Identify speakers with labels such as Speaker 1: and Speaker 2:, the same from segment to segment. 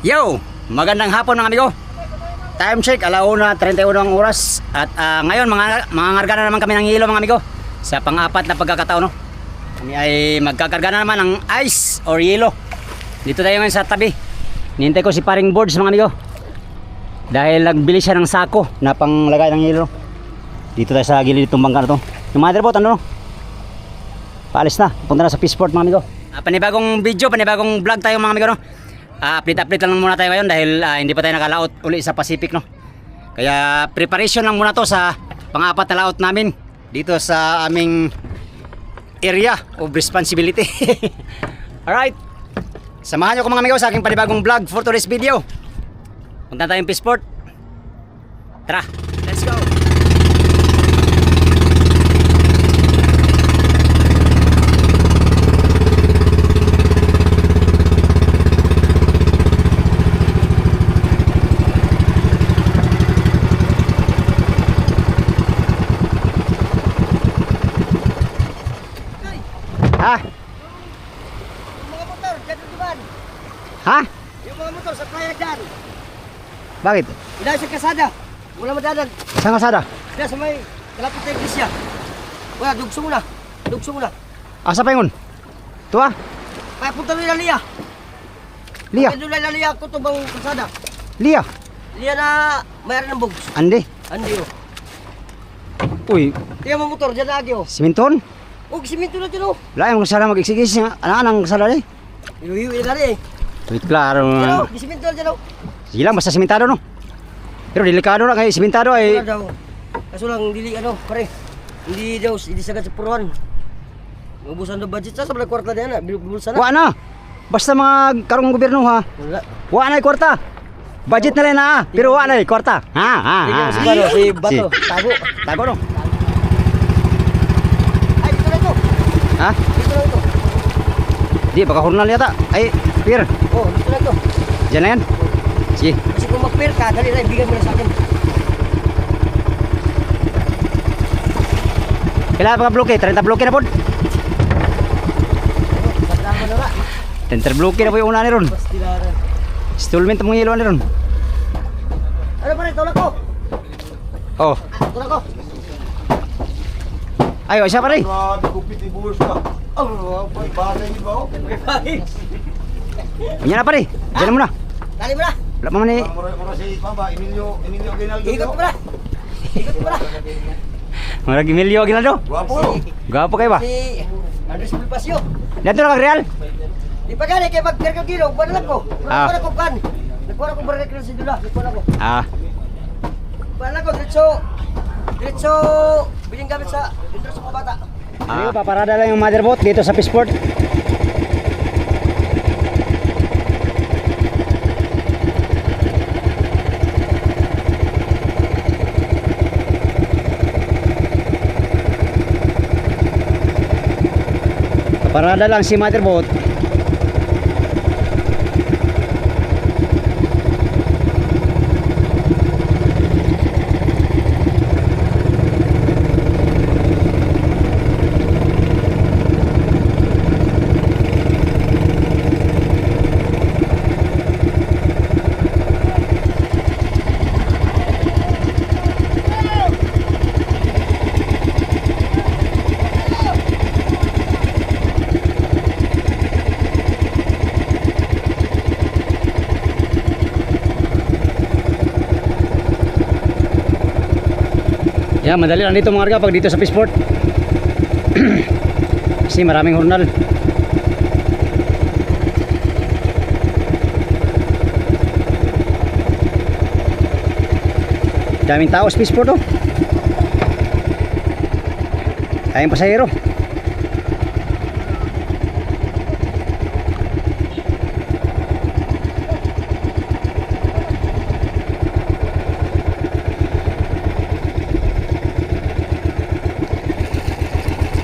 Speaker 1: Yo! Magandang hapon mga amigo. Time check, 1:31 ang oras. At ngayon, mangangarga na naman kami ng hilo mga amigo. Sa pang-apat na pagkakataon, no? Kami ay magkakarga na naman ng ice or hilo. Dito tayo ngayon sa tabi. Nihintay ko si paring Boards mga amigo. Dahil nagbili siya ng sako na panglagay ng hilo. Dito tayo sa gilid itong bangka na to. Yung motherboard, ano no? Paalis na, punta na sa Peaceport mga amigo. Panibagong video, panibagong vlog tayo mga amigo, no? Update lang muna tayo ngayon dahil hindi pa tayo nakalaot uli sa Pacific, no? Kaya preparation lang muna to sa pang-apat na laot namin dito sa aming area of responsibility. Alright, samahan nyo ko mga amigo sa aking panibagong vlog for today's video. Punta tayong Peaceport. Tara, let's go. Ha?
Speaker 2: Yung mga motor, dyan naman.
Speaker 1: Ha?
Speaker 2: Yung mga motor sa playa dyan.
Speaker 1: Bakit?
Speaker 2: Dahil sa kasada. Wala madadag.
Speaker 1: Saan kasada?
Speaker 2: Dahil sa may kalapit na iglesia. Wala, dugso mo na. Dugso mo na.
Speaker 1: Asa pa yun? Tuwa?
Speaker 2: Kaya punta nila Lia.
Speaker 1: Lia?
Speaker 2: Kaya nila Lia ko ito bang kasada.
Speaker 1: Lia?
Speaker 2: Lia na mayroon ng bugs.
Speaker 1: Andi?
Speaker 2: Andi o.
Speaker 1: Uy,
Speaker 2: Tingnan mo motor, dyan lagi o.
Speaker 1: siminton?
Speaker 2: Huwag siminto na dyan o.
Speaker 1: Wala yung kasala mag-exigis nga. Ano ang kasala eh?
Speaker 2: Iwi-iwi na rin eh.
Speaker 1: Wait, klaro.
Speaker 2: Dyan o, siminto na dyan o.
Speaker 1: Sige lang, basta simentado no. Pero delikado na kay simentado ay
Speaker 2: Wala daw. Kaso lang, dili ano, pare. Hindi daw, hindi sagad sa puruan. Ubusan daw budget sa sabay kwarta na yan, bulsa na.
Speaker 1: wa na. Basta mga karong gobyerno ha.
Speaker 2: Wala.
Speaker 1: Wa na kwarta. Budget na rin na, pero wa na kwarta. Ha, ha, ha.
Speaker 2: Tingnan mo si Bano, si Bato, tago.
Speaker 1: Tago no.
Speaker 2: Ay, dito na ito.
Speaker 1: Ha?
Speaker 2: Dito na ito.
Speaker 1: Di baka hurnal yata. Ay, pier.
Speaker 2: Oh, dito na ito.
Speaker 1: Diyan na yan. Sige.
Speaker 2: Kasi kung mag-pair ka, dali na, ibigay mo na sa akin.
Speaker 1: Kailangan mga bloke, 30 bloke na po.
Speaker 2: Salamat na na.
Speaker 1: 30 bloke na po yung una ni ron.
Speaker 2: Pastilaran.
Speaker 1: Installment mong ilo ni ron.
Speaker 2: Ano pa rin, tulak ko.
Speaker 1: Oh.
Speaker 2: Tulak ko.
Speaker 1: Ayo, siya pa rin.
Speaker 3: Grabe, kupit ni Bulos ka.
Speaker 2: Oh,
Speaker 3: May bagay di ba?
Speaker 1: Yan na pa rin. Diyan na muna.
Speaker 2: Dali mo na.
Speaker 1: Wala pa man eh.
Speaker 3: Mura si Papa, Emilio Ginaldo.
Speaker 2: Ikot mo na. Ikot mo na.
Speaker 1: Marag Emilio Aguinaldo.
Speaker 3: Guwapo.
Speaker 1: Gwapo kayo ba?
Speaker 2: Si Andres Pulpasio.
Speaker 1: Dito na kag real.
Speaker 2: Di pa gani, kaya mag-pair kilo, buwan lang ko.
Speaker 1: Ah.
Speaker 2: Buwan ako kan. Nagbuwan ako baril kilo si Dula. Nagbuwan ako.
Speaker 1: Ah,
Speaker 2: Buwan ako, diretso, biling gamit sa intro sa mga bata.
Speaker 1: paparada lang yung motherboard dito sa Peaceport. Paparada lang si motherboard. Yan, madali lang dito mga karga pag dito sa Peaceport. Kasi maraming hurnal. Daming tao sa Peaceport oh. Ayun pasahero.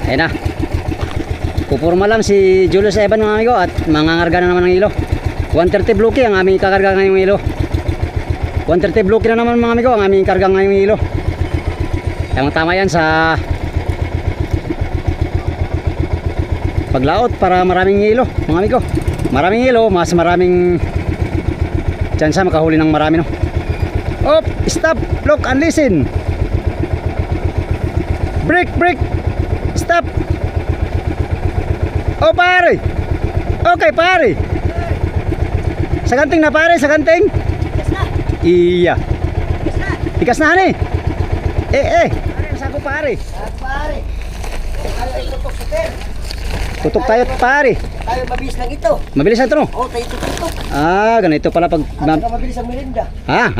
Speaker 1: Ayan na. Pupurma lang si Julius Evan mga amigo at mangangarga na naman ng ilo. 130 bloke ang aming kakarga ngayong ilo. 130 bloke na naman mga amigo ang aming karga ngayong ilo. Tamang tama yan sa paglaot para maraming ilo mga amigo. Maraming ilo, mas maraming Chance makahuli ng marami, no? Oh, stop, look and listen. Break, break. Stop. Oh, pare. Okay, pare. Sa ganting na, pare, sa ganting. Iya. Tikas na, hani. Sako, pare.
Speaker 2: Pare. Ano itutok sa ter?
Speaker 1: Tutok tayo, pare.
Speaker 2: Tayo mabilis lang ito.
Speaker 1: Mabilis na ito, no?
Speaker 2: Oh, tayo tutok.
Speaker 1: Ah, ganito pala pag...
Speaker 2: At saka mabilis ang merinda.
Speaker 1: Ha.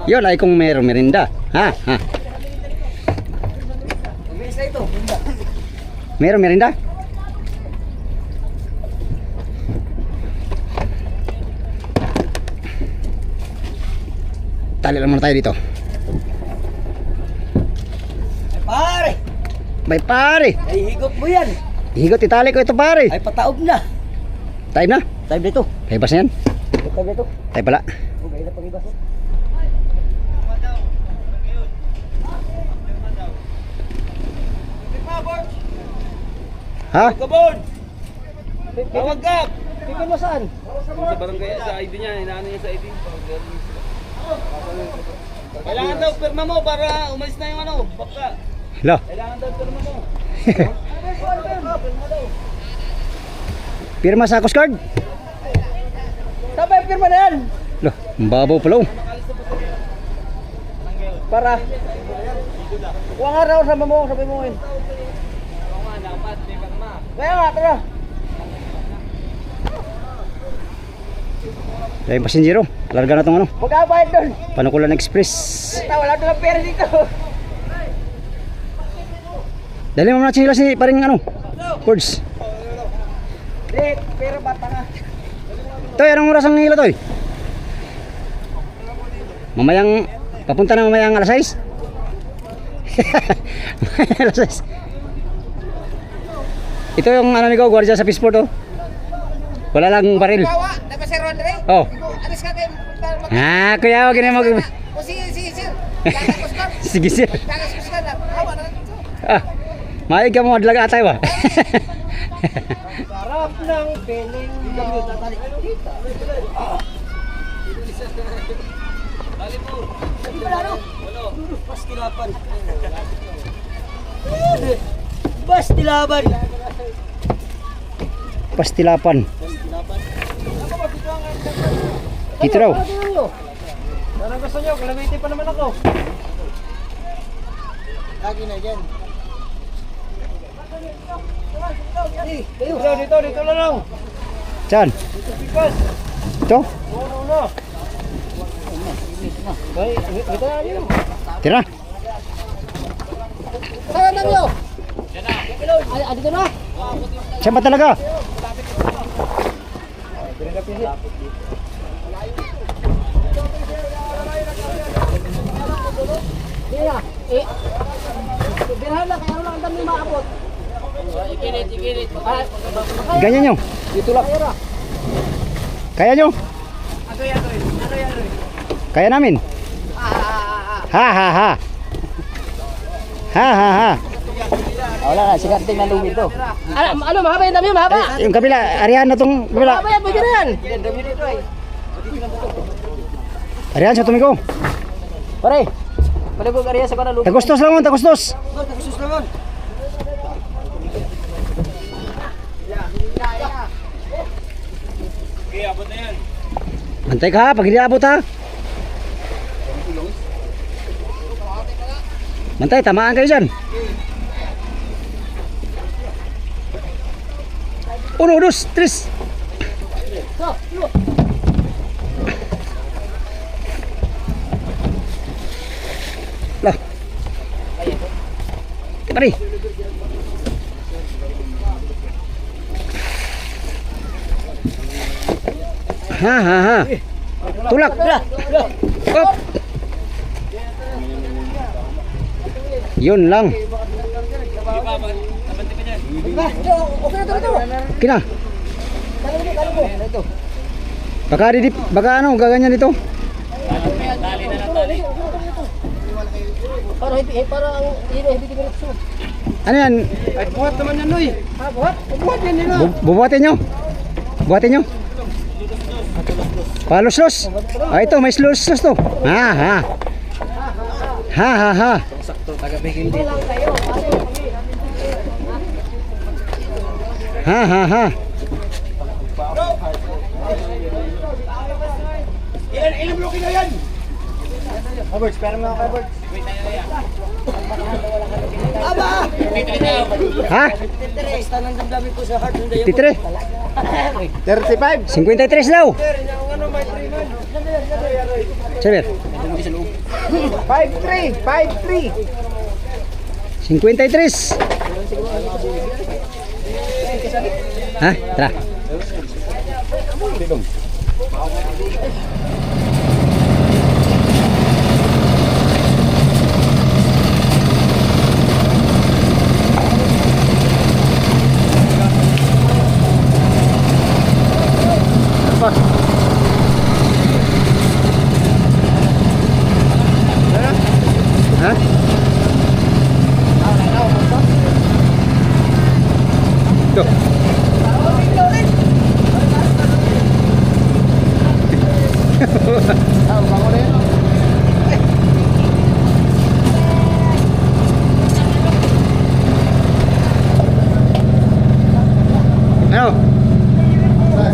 Speaker 1: Yun ay kung meron merinda. Ha.
Speaker 2: Mabilis na ito. Merinda.
Speaker 1: Meron merinda? Tali lang muna tayo dito.
Speaker 2: Pare.
Speaker 1: Bay, pare.
Speaker 2: Ay higop mo yan.
Speaker 1: Higot, itali ko ito, pare.
Speaker 2: Ay pataob na.
Speaker 1: Time na?
Speaker 2: Time na ito.
Speaker 1: Kaya bas na yan?
Speaker 2: Time na ito.
Speaker 1: Time pala.
Speaker 2: Okay na pang ibas.
Speaker 1: Ha?
Speaker 2: Kabon! Tawag ka! Pipin mo saan?
Speaker 4: Sa barangay, sa ID niya, inaano niya sa ID. Kailangan daw pirma mo para umalis na yung ano, baka.
Speaker 1: Hala.
Speaker 4: Kailangan daw pirma mo.
Speaker 1: Pirma sa Coast Guard.
Speaker 2: Sabay pirma na yan!
Speaker 1: Lo, ang babaw pala, oh.
Speaker 2: Para kuha nga raw sa mo, sabi mo yun. Kaya nga, tara.
Speaker 1: Dahil passenger, oh. Larga na itong ano.
Speaker 2: Magkabayad doon.
Speaker 1: Panukulan Express.
Speaker 2: Wala doon ang pera dito.
Speaker 1: Dali mo na sila si paring ano. Words.
Speaker 2: Di, pero bata nga.
Speaker 1: Toy, anong oras ang hila, Toy? Mamayang, papunta na mamayang alas 6? Alas 6. Ito yung ano ni ko, gwardiya sa Peaceport, oh. Wala lang baril.
Speaker 5: Bawa, dapat si Rodre.
Speaker 1: Oh.
Speaker 5: Alis ka kayo.
Speaker 1: Ah, kuya, wag na mag...
Speaker 5: O sige, sir. Jangan kuskan.
Speaker 1: Sige, sir.
Speaker 5: Jangan kuskan. Hawa na lang ito.
Speaker 1: Ah, maig ka mo adlaga atay ba?
Speaker 2: Sarap ng piling mo. Tatalik. Pastilapan. Pastilapan.
Speaker 1: Pastilapan. Dito raw.
Speaker 2: Parang gusto nyo, kalamitin pa naman ako. Lagi na dyan. Dito na lang.
Speaker 1: Saan? Ito?
Speaker 2: Uno. Ay, ito na yun.
Speaker 1: Tira.
Speaker 5: Saan na nyo? Ay, dito na.
Speaker 1: Saan ba talaga?
Speaker 5: Kaya, birahan lang, kaya lang ang dami maabot. Ikinit.
Speaker 1: Ganyan nyo.
Speaker 2: Dito lang.
Speaker 1: Kaya nyo? Kaya namin. Ha ha ha. Ha ha ha.
Speaker 2: Wala na, sikat din na lumi ito.
Speaker 5: Ano, mahaba yung dami, mahaba.
Speaker 1: Yung kabila, arihan na tong kabila.
Speaker 5: Mahaba yan, pwede na yan.
Speaker 1: Arihan sa tumigo.
Speaker 2: Pare, palagog area sa kanal lumi.
Speaker 1: Tagustos lang mo, tagustos.
Speaker 2: Nagsusus naman.
Speaker 4: Okay, abot na yan.
Speaker 1: Antay ka ha, pag hindi abot ha. Mantay, tamaan kayo dyan. 1, 2, 3. Lah. Mari. Ha ha ha. Tulak. Op. Yun lang. Kina. Baka ano, gaganyan dito.
Speaker 5: Para ang hindi diretso.
Speaker 1: Ano yan?
Speaker 2: Ay, buhat naman yan, Noy.
Speaker 5: Buhat yan nila.
Speaker 1: Bubuhatin nyo. Buhatin nyo. Palos-los. Ah, ito, may los-los to. Ha, ha. Ha, ha, ha. Ha, ha, ha.
Speaker 3: Ilang bloke na yan?
Speaker 2: Kabards, pera mga kabards.
Speaker 1: Ha?
Speaker 2: Basta nang damdamin ko sa heart.
Speaker 1: 53.
Speaker 3: 35.
Speaker 1: 53 daw. Sabi.
Speaker 3: 53. 53.
Speaker 1: 53. Ha? Tara. Apa? Ha? Tuh. Ano?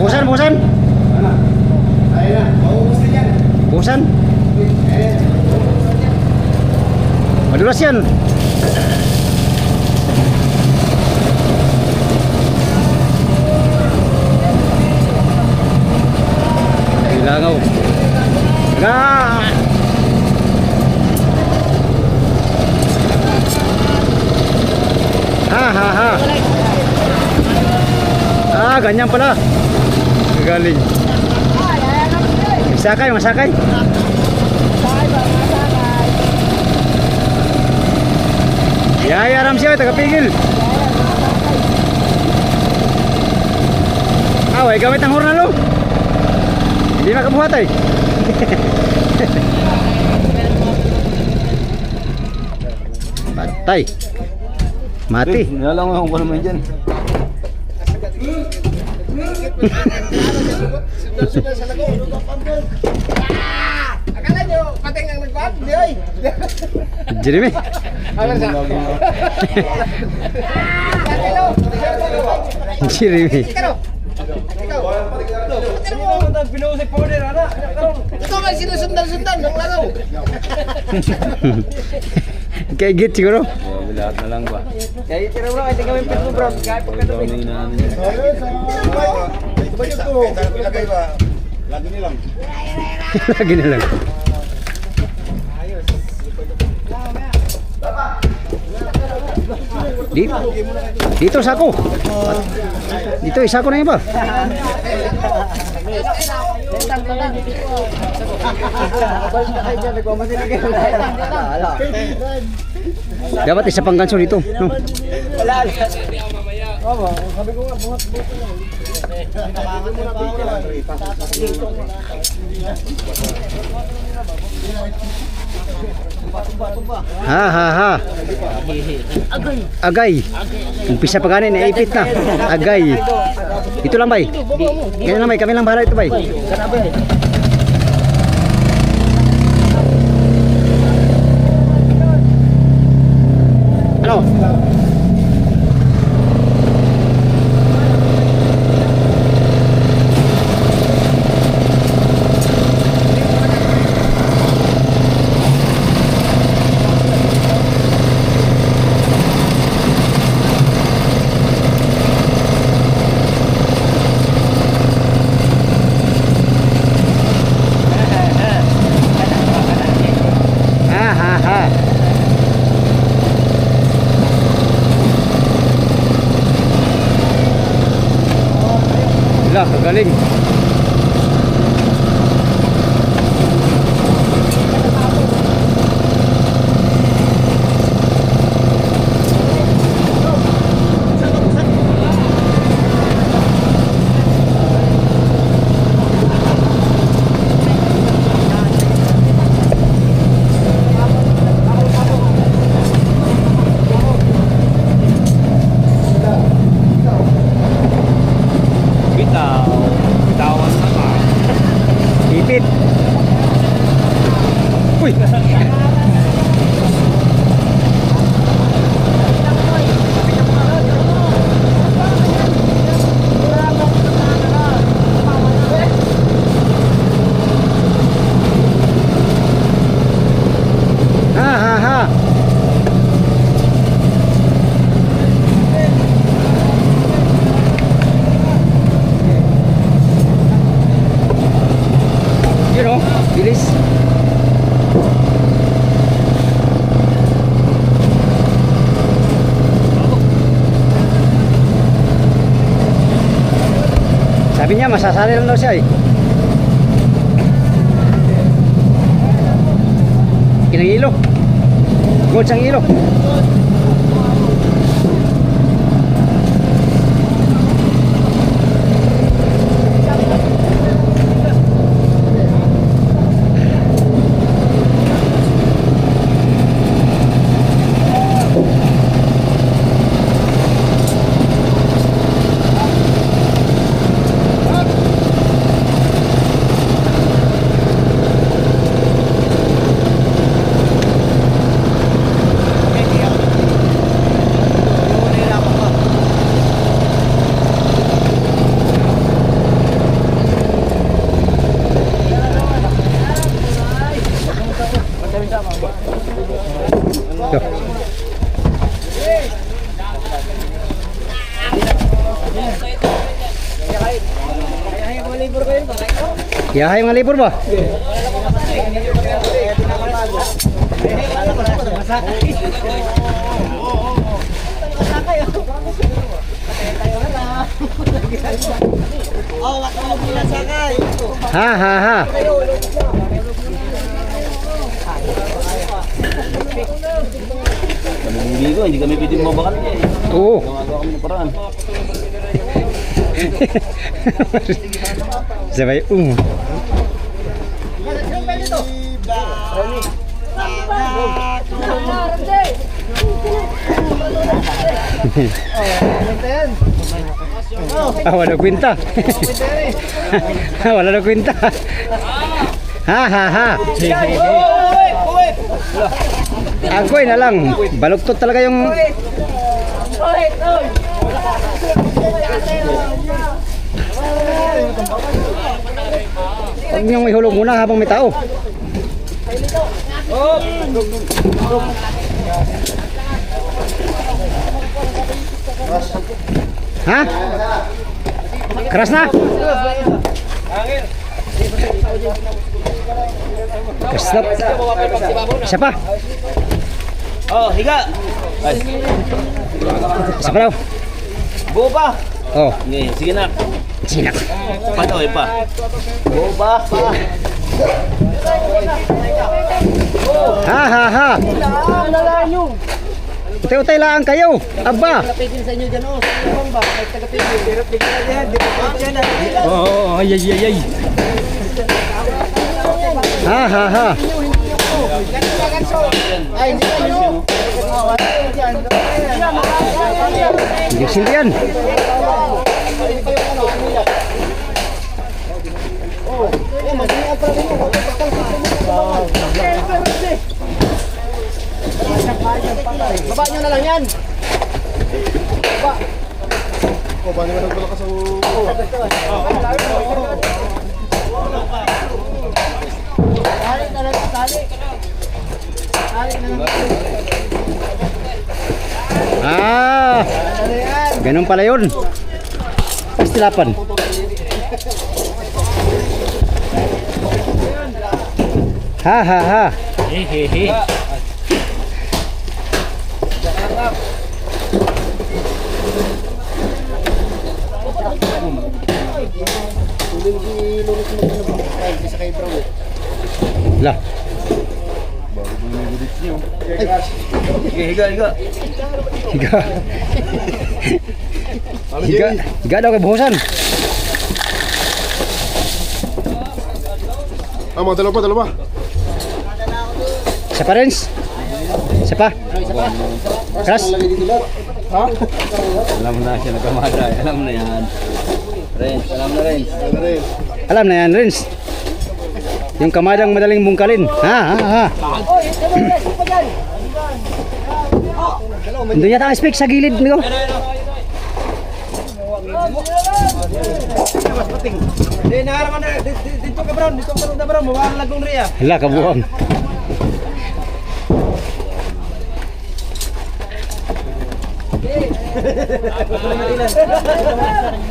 Speaker 1: Busan, busan. Busan. Madulas yan. Ilangaw. Ha ha ha. Ah, ganyan pala. Galing. Masakay, masakay. Yayaram siya, tagapigil. Away, gamit ang hornalo. Hindi makabuhat ay. Patay. Mati.
Speaker 3: Nilalang mo kung ano mo dyan.
Speaker 5: Akala nyo, pating ang nagpap, di oy.
Speaker 1: Jeremy. Jeremy.
Speaker 5: Ito nga sinusundan-sundan ng langaw.
Speaker 1: Kaya git siguro.
Speaker 3: Lahat na lang ba?
Speaker 2: Kaya tira bro, ay tingnan mo yung pet mo bro. Kaya pagkatuloy.
Speaker 3: Ilagay ba? Lagi nilang.
Speaker 1: Lagi na lang. Dito. Dito sako. Dito isa ko na iba. Dapat isa pang ganso dito, no? Ha ha ha. Agay. Umpisa pa ganin, naipit na. Agay. Ito lang bay. Kaya lang bay, kami lang bahala ito bay. Ano? Ha ha ha. Lah, kagaling. Bitaw. speed. Uy. Ha ha ha. You know, bilis. Sabi niya masasali lang daw siya eh. Kinang ilo. Gold sang ilo. Yahay mga libur ba? Ha ha ha.
Speaker 3: Hindi ko, hindi kami pwede mabakan niya eh.
Speaker 1: Oo.
Speaker 3: Gumagawa kami ng paraan.
Speaker 1: Sabay wala kwenta. Wala na kwenta. Ha ha ha. Agoy na lang. Baluktot talaga yung huwag niyong ihulog muna habang may tao. Ha? Keras na? Keras na. Siapa?
Speaker 3: Oh, higa! Ay,
Speaker 1: Siapa daw?
Speaker 3: buo pa!
Speaker 1: Oh,
Speaker 3: Sige na.
Speaker 1: sinak.
Speaker 3: Panoy pa. Buo pa.
Speaker 1: Ha ha ha. Utay-utay lang kayo. Aba.
Speaker 5: Tapigin sa inyo dyan, oh. Sino ba? May tagapigin. Pero pigil na yan. Di ba dyan na?
Speaker 1: Oh, ay ay ay ay. Ha ha ha.
Speaker 5: Ay, hindi na nyo.
Speaker 1: Hindi sindi yan.
Speaker 5: Baba nyo na lang yan.
Speaker 1: Ah, ganun pala yun. Pastilapan. Ha ha ha. Lah.
Speaker 3: Higa.
Speaker 1: Higa. Higa daw kay buhusan.
Speaker 6: Mga dalawa.
Speaker 1: Siapa Rens? Siapa? Keras?
Speaker 3: Alam na siya nagkamada. Alam na yan. Renz, alam na Renz.
Speaker 1: Alam na yan Rens. Yung kamadang madaling bungkalin. Ha, ha, ha. Doon yata ang speak sa gilid, amigo.
Speaker 5: Di naharaman na. Dito ka Brown. Dito ka Brown. Mawala lagong riya.
Speaker 1: Hala, kabuang.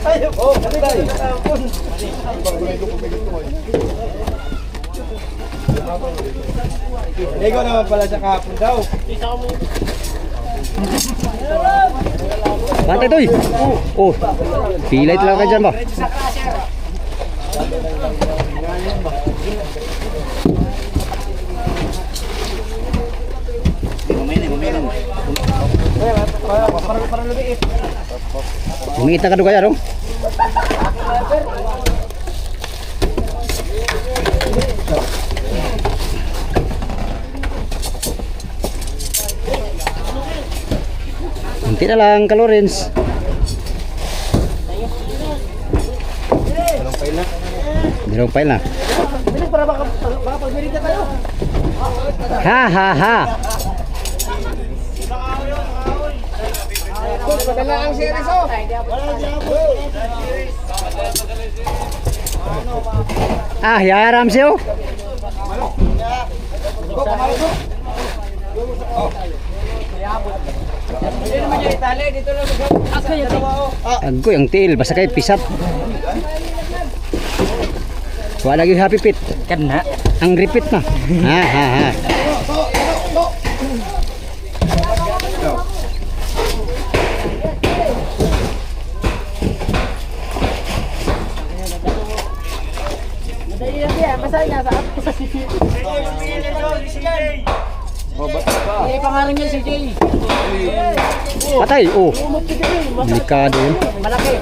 Speaker 5: Ayaw. Oh, patay. Ikaw naman pala sa kahapon daw.
Speaker 1: Bantay toy. Oh. Pilay talaga ka dyan ba? Umingit na ka doon kaya, no? Kunti na lang, Kalorens. Dalawang pile na.
Speaker 5: Bilis para baka pagmerita tayo.
Speaker 1: Ha, ha, ha.
Speaker 5: Maganda ang series oh.
Speaker 1: Ah, yaram siyo. Agoy ang tail, basta kay pisat. Wala lagi happy pit.
Speaker 2: Kana.
Speaker 1: Ang repeat na. Ha, ha, ha.
Speaker 2: Pangalan niya si Jay.
Speaker 1: Patay, oh. Delikado yun.
Speaker 2: Malaki.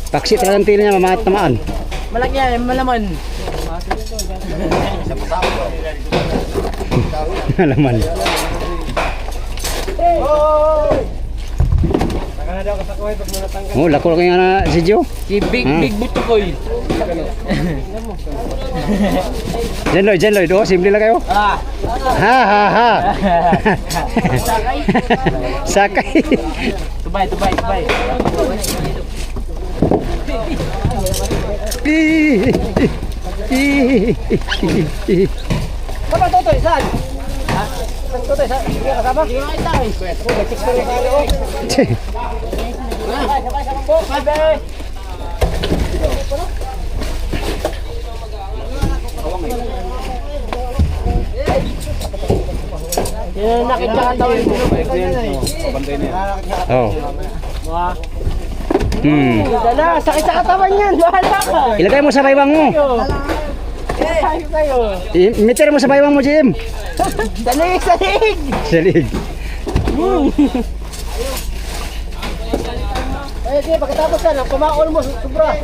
Speaker 1: Paksi talagang tail niya, mamatamaan.
Speaker 2: Malaki yan, malaman.
Speaker 1: Alaman. Oh, lako lang yung si Joe.
Speaker 2: Big butukoy.
Speaker 1: Jen Lloyd, oh, simple lang kayo.
Speaker 2: Ah.
Speaker 1: Ha, ha, ha. Sakay.
Speaker 2: Tubay. Kapa Totoy, saan? Ha? Totoy, saan? Hindi ka kasama? Hindi ka makita eh. Bye-bye. Yan, nakita ka daw yung
Speaker 1: Oh.
Speaker 2: Wah.
Speaker 5: Dala, sakit sa katawan yan. Bahala ka.
Speaker 1: Ilagay mo sa baywang mo.
Speaker 5: Tayo kayo.
Speaker 1: Meter mo sa baywang mo, Jim.
Speaker 5: Salig.
Speaker 1: Salig.
Speaker 5: Ay, sige, pagkatapos ka, kumakol mo, sobra.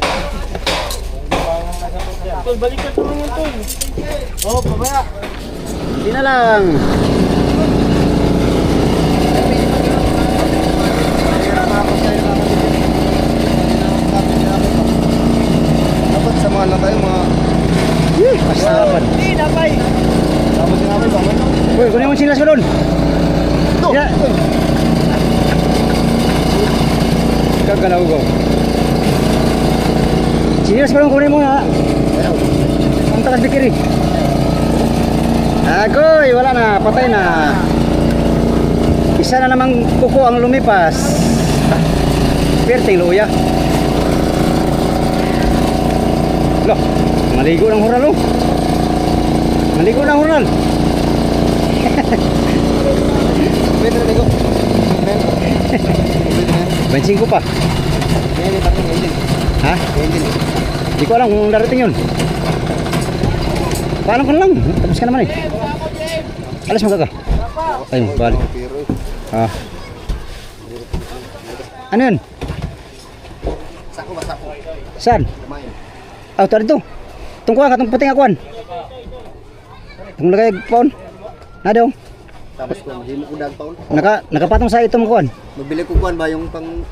Speaker 5: Tol, balikan naman yan, Tol. Oh, pabaya.
Speaker 1: Hindi na lang.
Speaker 3: Dapat samahan lang tayo mga...
Speaker 1: Basta dapat.
Speaker 5: Hindi, napay.
Speaker 3: Dapat yung namin bangon.
Speaker 1: Uy, kunin mo silas ko doon. Ya. Kagalaw ko. Silas ko lang kunin mo ha. Ang takas bikiri. Agoy, wala na, patay na. Isa na namang kuko ang lumipas. Perting luya. Loh, maligo ng hural oh. Maligo ng hural.
Speaker 3: Pwede na ligo.
Speaker 1: Bensin ko pa.
Speaker 3: Ngayon yung parang engine.
Speaker 1: Ha?
Speaker 3: Engine.
Speaker 1: Hindi ko alam kung darating yun. Paalam ka na lang. Tapos ka naman eh. Alas mo ka. Ayun, balik.
Speaker 3: Pero
Speaker 1: Ah. Ano yun?
Speaker 3: sako ba sako?
Speaker 1: Saan?
Speaker 3: Kumain.
Speaker 1: Ah, ito dito. Itong kuha ka, itong puting akuan. Itong lagay paon. Na daw.
Speaker 3: Tapos kung hindi mo kudag paon.
Speaker 1: Nakapatong sa itong kuan.
Speaker 3: Magbili ko kuan ba yung pang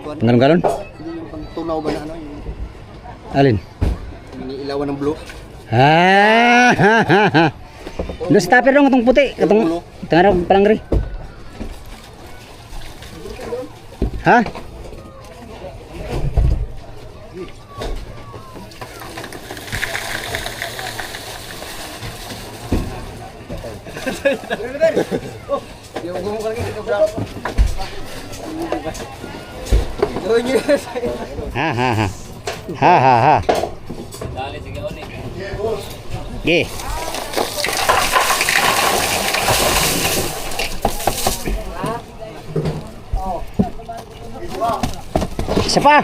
Speaker 3: kuan?
Speaker 1: Galon-galon?
Speaker 3: Hindi yung pang tunaw ba na ano? Yung
Speaker 1: Alin?
Speaker 3: ilawan ng blue.
Speaker 1: Ah, ha, ha, ha. Doon sa tupper dong, itong puti. Itong tengah palang rin. Ha? Ha ha ha. Ha ha ha. Ge. Isa pa.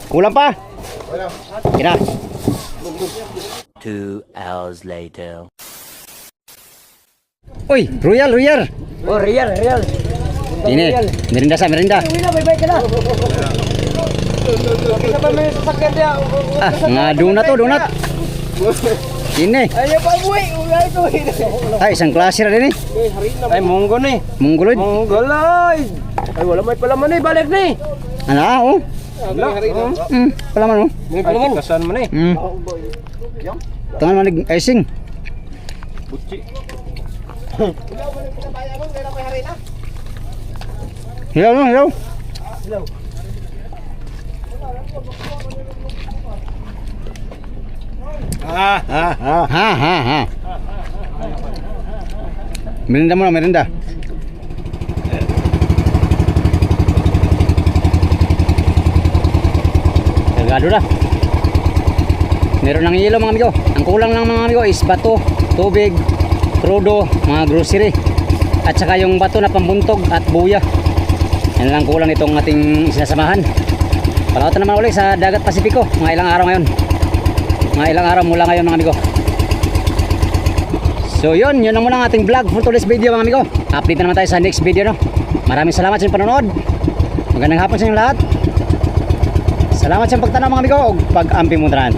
Speaker 1: Kulang pa. Kira.
Speaker 6: 2 hours later.
Speaker 1: Uy, Royal, Royal.
Speaker 2: Oh, real.
Speaker 1: Ini, merinda sa merinda.
Speaker 2: Wala, bye-bye ka na.
Speaker 5: Kita pa may sasakyan dia.
Speaker 1: Ah, nga donut to, donut. Ini.
Speaker 5: Ayo pa buhay. Ulay ko.
Speaker 1: Ay, isang klase rin eh.
Speaker 5: Ay, monggo ni.
Speaker 1: Mongoloid.
Speaker 5: Monggolay. Ay, wala may palaman ni. Balik ni.
Speaker 1: Ano, oh. Palaman oh.
Speaker 5: May palaman. Kasan mo ni.
Speaker 1: Tangan manig icing. Hilaw no, hilaw. Ha. Merinda muna, merinda. Cargado na. Meron ng yelo mga amigo. Ang kulang lang mga amigo is bato, tubig, krudo, mga grocery. At saka yung bato na pambuntog at buya. Yan lang kulang itong ating sinasamahan. Palawatan naman ulit sa Dagat Pasipiko. Mga ilang araw ngayon. Mga ilang araw mula ngayon mga amigo. So yun lang muna ang ating vlog for today's video mga amigo. Update na naman tayo sa next video no. Maraming salamat sa inyong panonood. Magandang hapon sa inyong lahat. Salamat sa pagtanaw mga amigo o pag-ampi mo tanan.